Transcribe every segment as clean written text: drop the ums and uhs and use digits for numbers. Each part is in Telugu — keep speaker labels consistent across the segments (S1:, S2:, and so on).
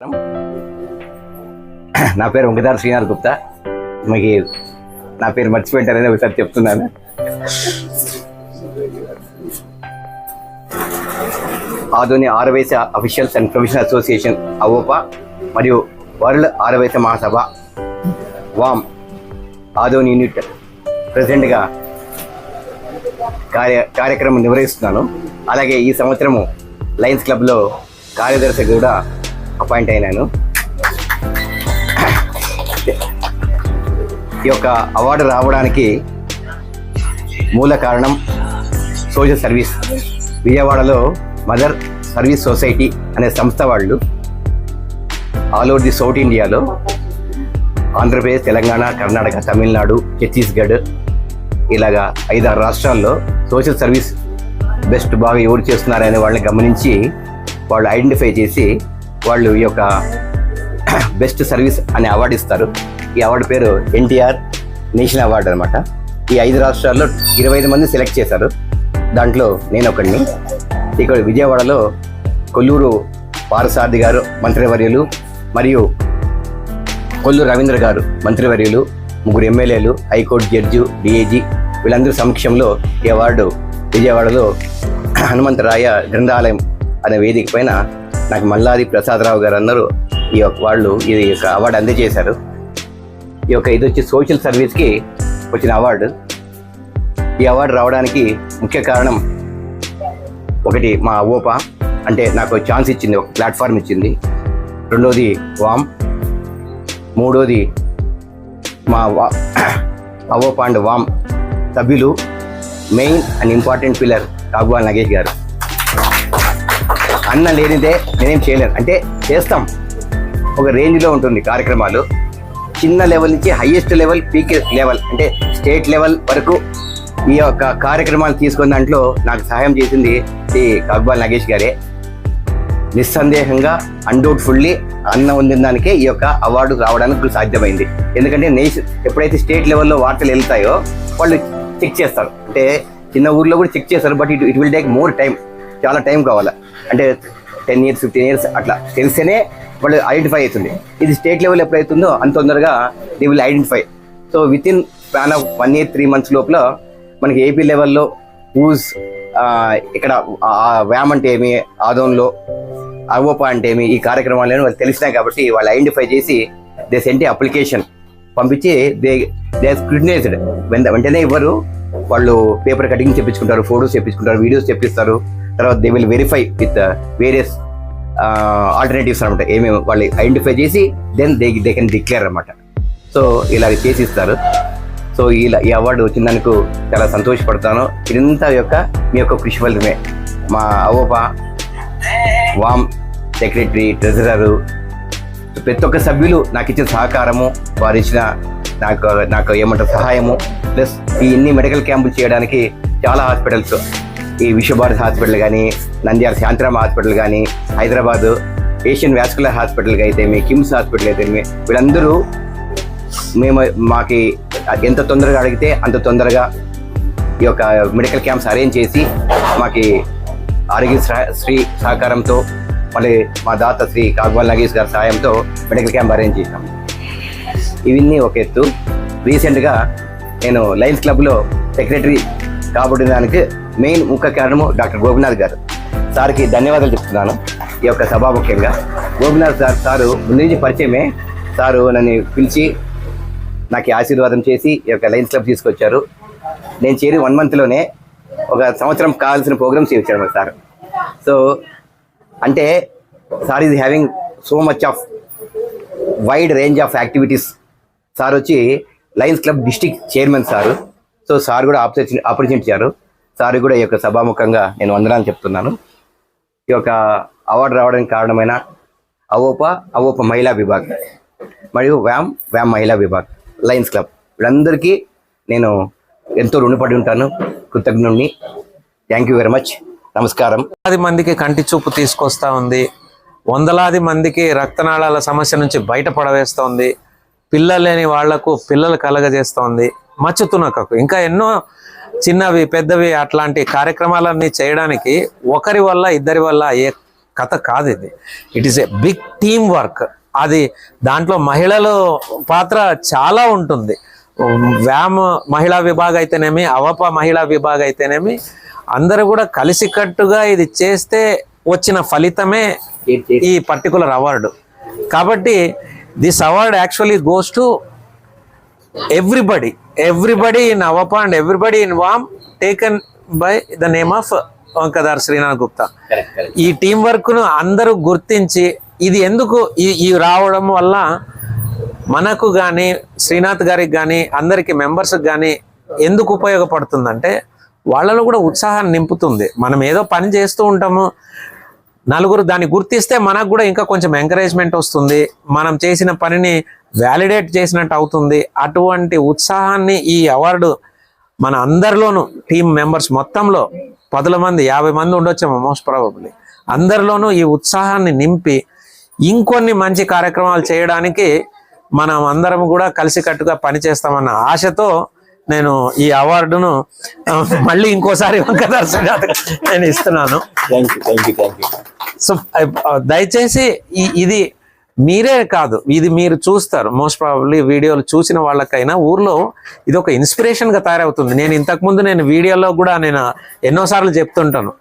S1: నా పేరు వెంకటార్ శ్రీనాథ్ గుప్తా. మీకు నా పేరు మర్చిపోయింటారని ఒకసారి చెప్తున్నాను. ఆధునిక ఆరవైస officials and professional association AVOPA మరియు వరల్డ్ ఆరవైస మహాసభ వామ్ ఆధోని యూనిట్ ప్రెసిడెంట్గా కార్యక్రమం నిర్వహిస్తున్నాను. అలాగే ఈ సంవత్సరము లయన్స్ క్లబ్లో కార్యదర్శి కూడా అపాయింట్ అయినాను. ఈ యొక్క అవార్డు రావడానికి మూల కారణం సోషల్ సర్వీస్. విజయవాడలో మదర్ సర్వీస్ సొసైటీ అనే సంస్థ వాళ్ళు ఆల్ ఓవర్ ది సౌత్ ఇండియాలో ఆంధ్రప్రదేశ్, తెలంగాణ, కర్ణాటక, తమిళనాడు, ఛత్తీస్గఢ్ ఇలాగా 5-6 రాష్ట్రాల్లో సోషల్ సర్వీస్ బెస్ట్ బాగా ఎవరు చేస్తున్నారనే వాళ్ళని గమనించి వాళ్ళు ఐడెంటిఫై చేసి వాళ్ళు ఈ యొక్క బెస్ట్ సర్వీస్ అనే అవార్డు ఇస్తారు. ఈ అవార్డు పేరు ఎన్టీఆర్ నేషనల్ అవార్డు అనమాట. ఈ 5 రాష్ట్రాల్లో 25 మంది సెలెక్ట్ చేశారు. దాంట్లో నేను ఒకడిని. ఇక్కడ విజయవాడలో కొల్లూరు పారసారథి గారు మంత్రివర్యులు మరియు కొల్లూరు రవీంద్ర గారు మంత్రివర్యులు, 3 ఎమ్మెల్యేలు, హైకోర్టు జడ్జి, డిఐజీ వీళ్ళందరూ సమక్షంలో ఈ అవార్డు విజయవాడలో హనుమంతరాయ గ్రంథాలయం అనే వేదిక పైన నాకు మల్లాది ప్రసాదరావు గారు అందరూ ఈ యొక్క వాళ్ళు ఈ యొక్క అవార్డు అందజేశారు. ఇది వచ్చి సోషల్ సర్వీస్కి వచ్చిన అవార్డు. ఈ అవార్డు రావడానికి ముఖ్య కారణం ఒకటి మా అవోపా, అంటే నాకు ఛాన్స్ ఇచ్చింది, ఒక ప్లాట్ఫామ్ ఇచ్చింది. రెండోది వామ్, మూడోది మా అవోపా అండ్ వామ్ సభ్యులు main and important pillar Kagwal Nagesh గారు. అన్న లేనిదే నేనేం చేయలేను. అంటే చేస్తాం, ఒక రేంజ్లో ఉంటుంది కార్యక్రమాలు. చిన్న లెవెల్ నుంచి హైయెస్ట్ లెవెల్, పీక్ లెవెల్ అంటే స్టేట్ లెవెల్ వరకు ఈ యొక్క కార్యక్రమాలు తీసుకున్న దాంట్లో నాకు సహాయం చేసింది ఈ కాగ్వాల్ నగేష్ గారే. నిస్సందేహంగా అన్డౌట్ఫుల్లీ అన్న ఉండిన దానికే ఈ యొక్క అవార్డు రావడానికి సాధ్యమైంది. ఎందుకంటే ఎప్పుడైతే స్టేట్ లెవెల్లో వార్తలు వెళ్తాయో వాళ్ళు చెక్ చేస్తారు. అంటే చిన్న ఊర్లో కూడా చెక్ చేస్తారు, but it will take more time. చాలా టైం కావాలి. అంటే 10 years 15 years అట్లా తెలిస్తేనే వాళ్ళు ఐడెంటిఫై అవుతుంది. ఇది స్టేట్ లెవెల్ ఎప్పుడైతుందో అంత తొందరగా they will identify. So with in span of 1 year 3 months లోపల మనకి ఏపీ లెవెల్లో ఊజ్ ఇక్కడ వ్యామ్ అంటే ఏమి, ఆదోన్లో అవోపా అంటే ఏమి, ఈ కార్యక్రమాలను వాళ్ళు తెలిసినాయి. కాబట్టి వాళ్ళు ఐడెంటిఫై చేసి దే సెంట్ అప్లికేషన్ పంపించి దే స్క్రూటినైజ్డ్. వెంటనే ఇవ్వరు, వాళ్ళు పేపర్ కటింగ్ చెప్పించుకుంటారు, ఫోటోస్ చెప్పించుకుంటారు, వీడియోస్ చెప్పిస్తారు. తర్వాత they will verify with various alternatives అనమాట. ఏమేమి వాళ్ళు ఐడెంటిఫై చేసి దెన్ దే కెన్ డిక్లేర్ అనమాట. సో ఇలా చేసి ఇస్తారు. సో ఈ అవార్డు వచ్చినందుకు చాలా సంతోషపడతాను. ఇదంతా మీ యొక్క కృషి ఫలితమే. మా అవోపా, వామ్ సెక్రటరీ, ట్రెజరరు, ప్రతి ఒక్క సభ్యులు నాకు ఇచ్చిన సహకారము, వారు ఇచ్చిన నాకు ఏమంటారు సహాయము, ప్లస్ ఈ ఇన్ని మెడికల్ క్యాంపులు చేయడానికి చాలా హాస్పిటల్స్, ఈ విశ్వభారతి హాస్పిటల్ కానీ, నంద్యాల శాంతిరామ హాస్పిటల్ కానీ, హైదరాబాదు ఏషియన్ వాస్కులర్ హాస్పిటల్కి అయితే కిమ్స్ హాస్పిటల్ అయితే వీళ్ళందరూ మాకి ఎంత తొందరగా అడిగితే అంత తొందరగా ఈ యొక్క మెడికల్ క్యాంప్స్ అరేంజ్ చేసి మాకి ఆరోగ్యశ్రీ సహకారంతో, మళ్ళీ మా దాత శ్రీ కాగ్వాల్ నగేష్ గారి సహాయంతో మెడికల్ క్యాంప్ అరేంజ్ చేశాం. ఇవన్నీ ఒక ఎత్తు. రీసెంట్గా నేను లయన్స్ క్లబ్లో సెక్రటరీ కాబట్టిన దానికి మెయిన్ ముఖ్య కారణము డాక్టర్ గోపినాథ్ గారు. సార్కి ధన్యవాదాలు చెప్తున్నాను. ఈ యొక్క సభాముఖ్యంగా గోపినాథ్ సారు ముందు నుంచి పరిచయమే. సారు నన్ను పిలిచి నాకు ఆశీర్వాదం చేసి ఈ యొక్క లయన్స్ క్లబ్ తీసుకొచ్చారు. నేను చేరి 1 monthలోనే 1 సంవత్సరం కావాల్సిన ప్రోగ్రామ్స్ చేయించాడు సార్. సో అంటే sir is having so much of wide range of activities. Sir వచ్చి Lions Club district chairman sir. So sir కూడా ఆపర్చునిటీ ఇచ్చారు. సార్ కూడా ఈ యొక్క సభాముఖంగా నేను వందనాలు చెప్తున్నాను. ఈ యొక్క అవార్డు రావడానికి కారణమైన అవోపా మహిళా విభాగ్ మరియు వ్యామ్ మహిళా విభాగ్, లయన్స్ క్లబ్ వీళ్ళందరికీ నేను ఎంతో రుణపడి ఉంటాను, కృతజ్ఞుడిని. Thank you very much. నమస్కారం.
S2: 10 మందికి కంటి చూపు తీసుకొస్తా ఉంది, వందలాది మందికి రక్తనాళాల సమస్య నుంచి బయటపడవేస్తోంది, పిల్లలు లేని వాళ్లకు పిల్లలు కలగజేస్తోంది, మచ్చుతునకకు ఇంకా ఎన్నో చిన్నవి పెద్దవి అట్లాంటి కార్యక్రమాలన్నీ చేయడానికి ఒకరి వల్ల ఇద్దరి వల్ల కథ కాదు ఇది. It is a big team work. అది దాంట్లో మహిళల పాత్ర చాలా ఉంటుంది. వ్యామ్ మహిళా విభాగం అయితేనేమి, అవప మహిళా విభాగం అయితేనేమి, అందరూ కూడా కలిసికట్టుగా ఇది చేస్తే వచ్చిన ఫలితమే ఈ పర్టికులర్ అవార్డు. కాబట్టి this award actually goes to everybody in AVOPA and everybody in వామ్, taken by the name of Vankadar Srinath Gupta. ఈ టీం వర్క్ ను అందరూ గుర్తించి ఇది ఎందుకు ఈ రావడం వల్ల మనకు కానీ శ్రీనాథ్ గారికి కానీ అందరికి మెంబర్స్కి కానీ ఎందుకు ఉపయోగపడుతుందంటే వాళ్ళలో కూడా ఉత్సాహాన్ని నింపుతుంది. మనం ఏదో పని చేస్తూ ఉంటాము, నలుగురు దాన్ని గుర్తిస్తే మనకు కూడా ఇంకా కొంచెం ఎంకరేజ్మెంట్ వస్తుంది, మనం చేసిన పనిని వ్యాలిడేట్ చేసినట్టు అవుతుంది. అటువంటి ఉత్సాహాన్ని ఈ అవార్డు మన అందరిలోనూ టీం మెంబర్స్ మొత్తంలో 10 మంది 50 మంది ఉండొచ్చేమో మోస్ట్ ప్రాబబ్లీ, అందరిలోనూ ఈ ఉత్సాహాన్ని నింపి ఇంకొన్ని మంచి కార్యక్రమాలు చేయడానికి మనం అందరం కూడా కలిసికట్టుగా పనిచేస్తామన్న ఆశతో నేను ఈ అవార్డును మళ్ళీ ఇంకోసారి వంకదార్ శ్రీనాథ్ నేను ఇస్తున్నాను. సో దయచేసి ఇది మీరే కాదు, ఇది మీరు చూస్తారు మోస్ట్ ప్రాబబ్లీ వీడియోలు చూసిన వాళ్ళకైనా ఊర్లో ఇది ఒక ఇన్స్పిరేషన్గా తయారవుతుంది. నేను ఇంతకుముందు వీడియోలో కూడా నేను ఎన్నోసార్లు చెప్తుంటాను,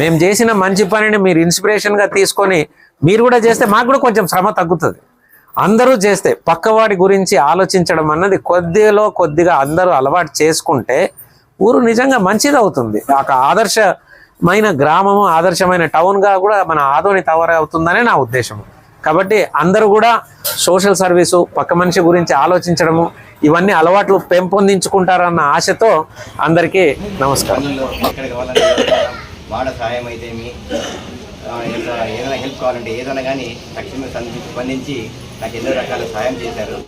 S2: మేము చేసిన మంచి పనిని మీరు ఇన్స్పిరేషన్గా తీసుకొని మీరు కూడా చేస్తే మాకు కూడా కొంచెం శ్రమ తగ్గుతుంది. అందరూ చేస్తే పక్కవాడి గురించి ఆలోచించడం అన్నది కొద్దిగా అందరూ అలవాటు చేసుకుంటే ఊరు నిజంగా మంచిది అవుతుంది. ఒక ఆదర్శమైన గ్రామము, ఆదర్శమైన టౌన్గా కూడా మన ఆదోని తయారవుతుందనే నా ఉద్దేశం. కాబట్టి అందరూ కూడా సోషల్ సర్వీసు, పక్క మనిషి గురించి ఆలోచించడము, ఇవన్నీ అలవాట్లు పెంపొందించుకుంటారన్న ఆశతో అందరికీ నమస్కారం.
S1: వాడ సహాయం అయితే ఏదైనా హెల్ప్ కావాలంటే ఏదైనా కానీ తక్షణమే స్పందించి నాకు ఎన్నో రకాల సహాయం చేశారు.